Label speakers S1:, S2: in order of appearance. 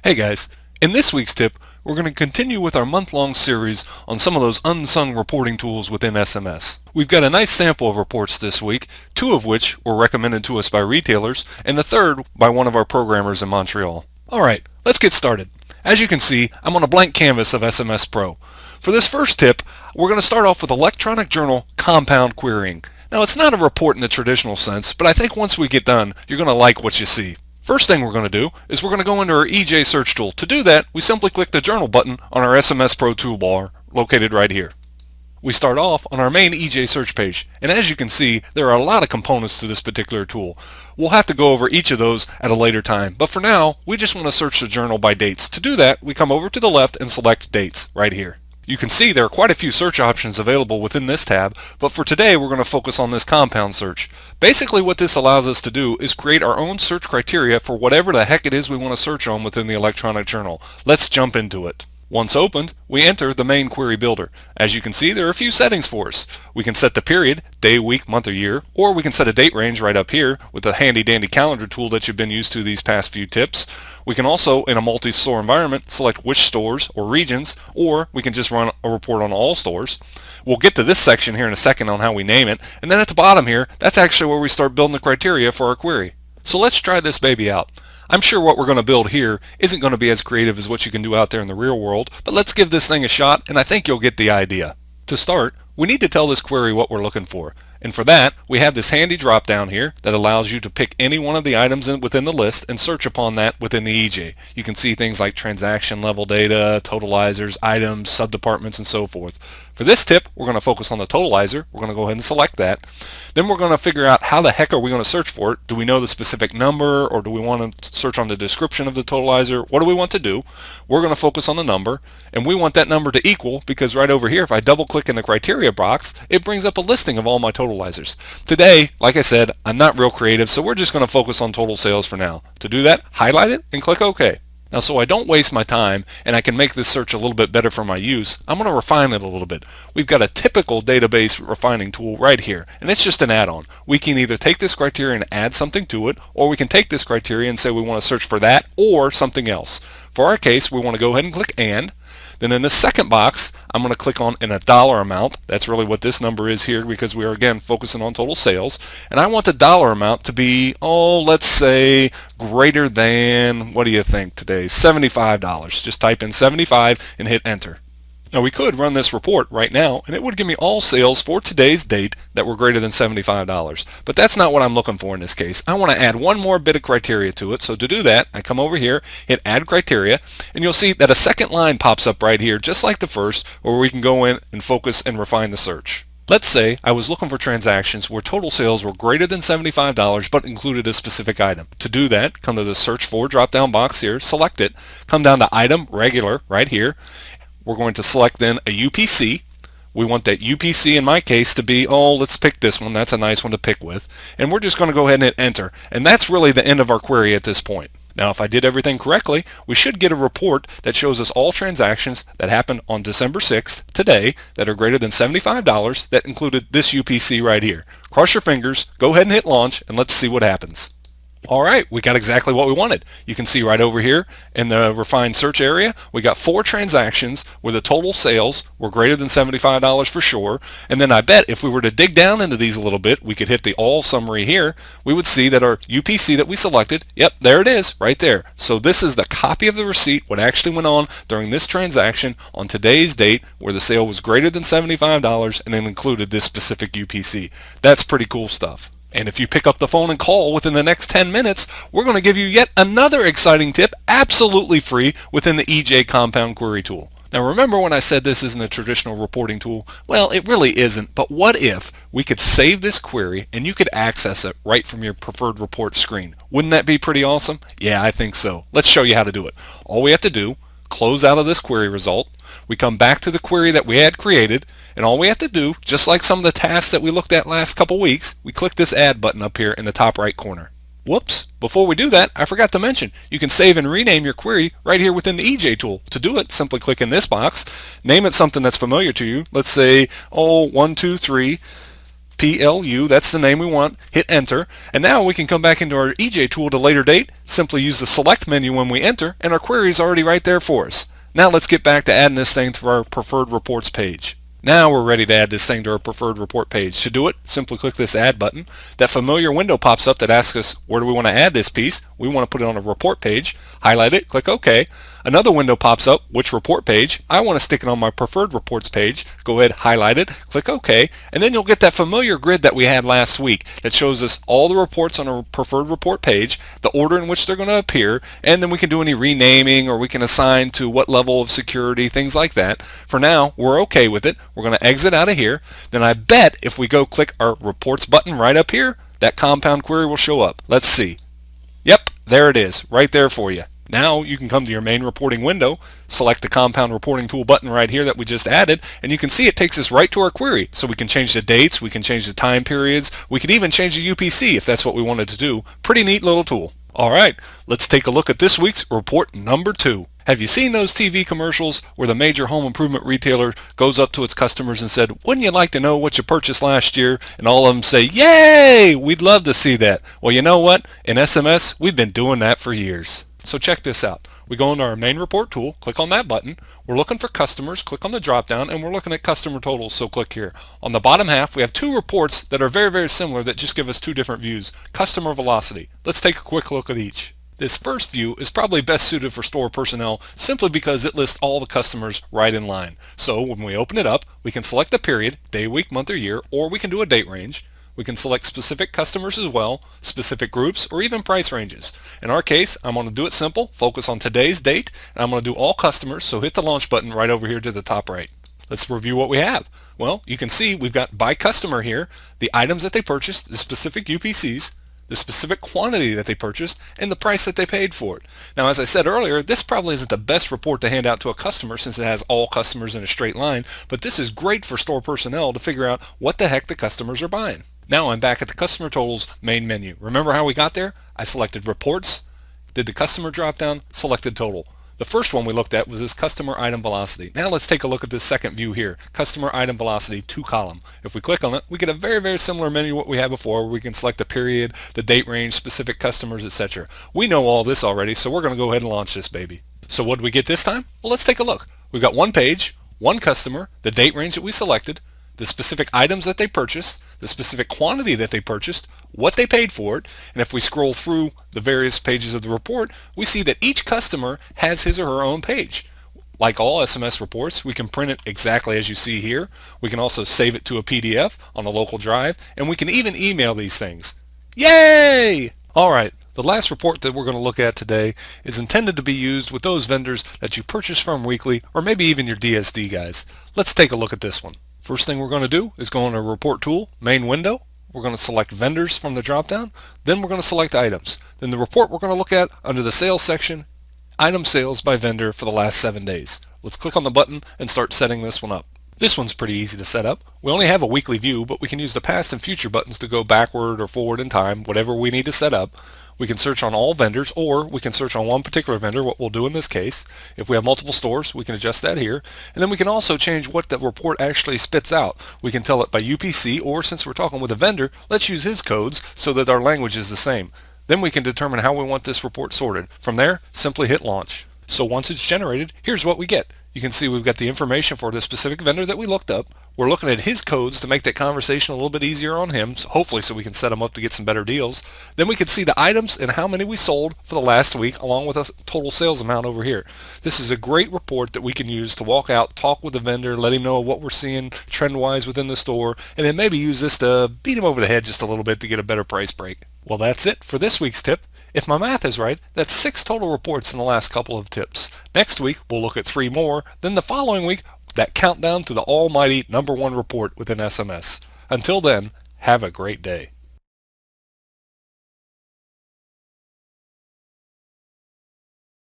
S1: Hey guys, in this week's tip, we're going to continue with our month-long series on some of those unsung reporting tools within SMS. We've got a nice sample of reports this week, two of which were recommended to us by retailers, and the third by one of our programmers in Montreal. Alright, let's get started. As you can see, I'm on a blank canvas of SMS Pro. For this first tip, we're going to start off with electronic journal compound querying. Now it's not a report in the traditional sense, but I think once we get done, you're going to like what you see. First thing we're going to do is we're going to go into our EJ search tool. To do that, we simply click the journal button on our SMS Pro toolbar located right here. We start off on our main EJ search page, and as you can see, there are a lot of components to this particular tool. We'll have to go over each of those at a later time, but for now, we just want to search the journal by dates. To do that, we come over to the left and select dates right here. You can see there are quite a few search options available within this tab, but for today we're going to focus on this compound search. Basically what this allows us to do is create our own search criteria for whatever the heck it is we want to search on within the electronic journal. Let's jump into it. Once opened, we enter the main query builder. As you can see, there are a few settings for us. We can set the period, day, week, month, or year, or we can set a date range right up here with the handy dandy calendar tool that you've been used to these past few tips. We can also, in a multi-store environment, select which stores or regions, or we can just run a report on all stores. We'll get to this section here in a second on how we name it, and then at the bottom here, that's actually where we start building the criteria for our query. So let's try this baby out. I'm sure what we're going to build here isn't going to be as creative as what you can do out there in the real world, but let's give this thing a shot and I think you'll get the idea. To start, we need to tell this query what we're looking for. And for that, we have this handy drop down here that allows you to pick any one of the items within the list and search upon that within the EJ. You can see things like transaction level data, totalizers, items, subdepartments, and so forth. For this tip, we're going to focus on the totalizer. We're going to go ahead and select that. Then we're going to figure out how the heck are we going to search for it. Do we know the specific number, or do we want to search on the description of the totalizer? What do we want to do? We're going to focus on the number, and we want that number to equal, because right over here, if I double click in the criteria box, it brings up a listing of all my totalizers. Today, like I said, I'm not real creative, so we're just going to focus on total sales for now. To do that, highlight it and click OK. Now, so I don't waste my time and I can make this search a little bit better for my use, I'm going to refine it a little bit. We've got a typical database refining tool right here, and it's just an add-on. We can either take this criteria and add something to it, or we can take this criteria and say we want to search for that or something else. For our case, we want to go ahead and click and. Then in the second box, I'm going to click on a dollar amount. That's really what this number is here, because we are again focusing on total sales. And I want the dollar amount to be, let's say greater than, what do you think today? $75. Just type in 75 and hit enter. Now we could run this report right now and it would give me all sales for today's date that were greater than $75. But that's not what I'm looking for in this case. I want to add one more bit of criteria to it. So to do that, I come over here, hit add criteria, and you'll see that a second line pops up right here, just like the first, where we can go in and focus and refine the search. Let's say I was looking for transactions where total sales were greater than $75 but included a specific item. To do that, come to the search for drop down box here, select it, come down to item regular right here. We're going to select then a UPC. We want that UPC in my case to be, let's pick this one. That's a nice one to pick with. And we're just going to go ahead and hit enter. And that's really the end of our query at this point. Now if I did everything correctly, we should get a report that shows us all transactions that happened on December 6th, today, that are greater than $75 that included this UPC right here. Cross your fingers, go ahead and hit launch, and let's see what happens. Alright, we got exactly what we wanted. You can see right over here in the refined search area, we got 4 transactions where the total sales were greater than $75 for sure. And then I bet if we were to dig down into these a little bit, we could hit the all summary here. We would see that our UPC that we selected, yep, there it is, right there. So this is the copy of the receipt, what actually went on during this transaction on today's date where the sale was greater than $75 and it included this specific UPC. That's pretty cool stuff. And if you pick up the phone and call within the next 10 minutes, we're going to give you yet another exciting tip absolutely free within the EJ Compound Query tool. Now remember when I said this isn't a traditional reporting tool? Well, it really isn't, but what if we could save this query and you could access it right from your preferred report screen? Wouldn't that be pretty awesome? Yeah, I think so. Let's show you how to do it. All we have to do, close out of this query result. We come back to the query that we had created, and all we have to do, just like some of the tasks that we looked at last couple weeks, we click this add button up here in the top right corner. Whoops, before we do that, I forgot to mention, you can save and rename your query right here within the EJ tool. To do it, simply click in this box, name it something that's familiar to you. Let's say, 123 PLU, that's the name we want, hit enter, and now we can come back into our EJ tool to later date, simply use the select menu when we enter, and our query is already right there for us. Now let's get back to adding this thing to our preferred reports page. Now we're ready to add this thing to our preferred report page. To do it, simply click this add button. That familiar window pops up that asks us where do we want to add this piece. We want to put it on a report page. Highlight it, click OK. Another window pops up, which report page? I want to stick it on my preferred reports page. Go ahead, highlight it, click OK, and then you'll get that familiar grid that we had last week that shows us all the reports on our preferred report page, the order in which they're going to appear, and then we can do any renaming or we can assign to what level of security, things like that. For now, we're okay with it. We're going to exit out of here. Then I bet if we go click our reports button right up here, that compound query will show up. Let's see. Yep, there it is, right there for you. Now you can come to your main reporting window, select the compound reporting tool button right here that we just added, and you can see it takes us right to our query. So we can change the dates, we can change the time periods, we could even change the UPC if that's what we wanted to do. Pretty neat little tool. Alright, let's take a look at this week's report number 2. Have you seen those TV commercials where the major home improvement retailer goes up to its customers and said, wouldn't you like to know what you purchased last year? And all of them say, yay! We'd love to see that. Well, you know what? In SMS, we've been doing that for years. So check this out. We go into our main report tool, click on that button. We're looking for customers, click on the drop down, and we're looking at customer totals, so click here. On the bottom half, we have two reports that are very, very similar that just give us two different views. Customer velocity. Let's take a quick look at each. This first view is probably best suited for store personnel simply because it lists all the customers right in line. So when we open it up, we can select the period, day, week, month, or year, or we can do a date range. We can select specific customers as well, specific groups, or even price ranges. In our case, I'm going to do it simple, focus on today's date, and I'm going to do all customers, so hit the launch button right over here to the top right. Let's review what we have. Well, you can see we've got by customer here, the items that they purchased, the specific UPCs, the specific quantity that they purchased, and the price that they paid for it. Now, as I said earlier, this probably isn't the best report to hand out to a customer since it has all customers in a straight line, but this is great for store personnel to figure out what the heck the customers are buying. Now I'm back at the Customer Totals main menu. Remember how we got there? I selected Reports, did the Customer drop-down, selected Total. The first one we looked at was this Customer Item Velocity. Now let's take a look at this second view here, Customer Item Velocity 2-column. If we click on it, we get a very, very similar menu to what we had before, where we can select the period, the date range, specific customers, etc. We know all this already, so we're going to go ahead and launch this baby. So what did we get this time? Well, let's take a look. We've got one page, one customer, the date range that we selected, the specific items that they purchased, the specific quantity that they purchased, what they paid for it, and if we scroll through the various pages of the report, we see that each customer has his or her own page. Like all SMS reports, we can print it exactly as you see here. We can also save it to a PDF on a local drive, and we can even email these things. Yay! Alright, the last report that we're going to look at today is intended to be used with those vendors that you purchase from weekly, or maybe even your DSD guys. Let's take a look at this one. First thing we're going to do is go into Report Tool, Main Window. We're going to select Vendors from the drop-down. Then we're going to select Items. Then the report we're going to look at under the Sales section, Item Sales by Vendor for the last 7 days. Let's click on the button and start setting this one up. This one's pretty easy to set up. We only have a weekly view, but we can use the past and future buttons to go backward or forward in time, whatever we need to set up. We can search on all vendors, or we can search on one particular vendor, what we'll do in this case. If we have multiple stores, we can adjust that here. And then we can also change what the report actually spits out. We can tell it by UPC, or since we're talking with a vendor, let's use his codes so that our language is the same. Then we can determine how we want this report sorted. From there, simply hit launch. So once it's generated, here's what we get. You can see we've got the information for the specific vendor that we looked up. We're looking at his codes to make that conversation a little bit easier on him, hopefully so we can set him up to get some better deals. Then we can see the items and how many we sold for the last week, along with a total sales amount over here. This is a great report that we can use to walk out, talk with the vendor, let him know what we're seeing trend-wise within the store, and then maybe use this to beat him over the head just a little bit to get a better price break. Well, that's it for this week's tip. If my math is right, that's 6 total reports in the last couple of tips. Next week, we'll look at 3 more. Then the following week, that countdown to the almighty #1 report within SMS. Until then, have a great day.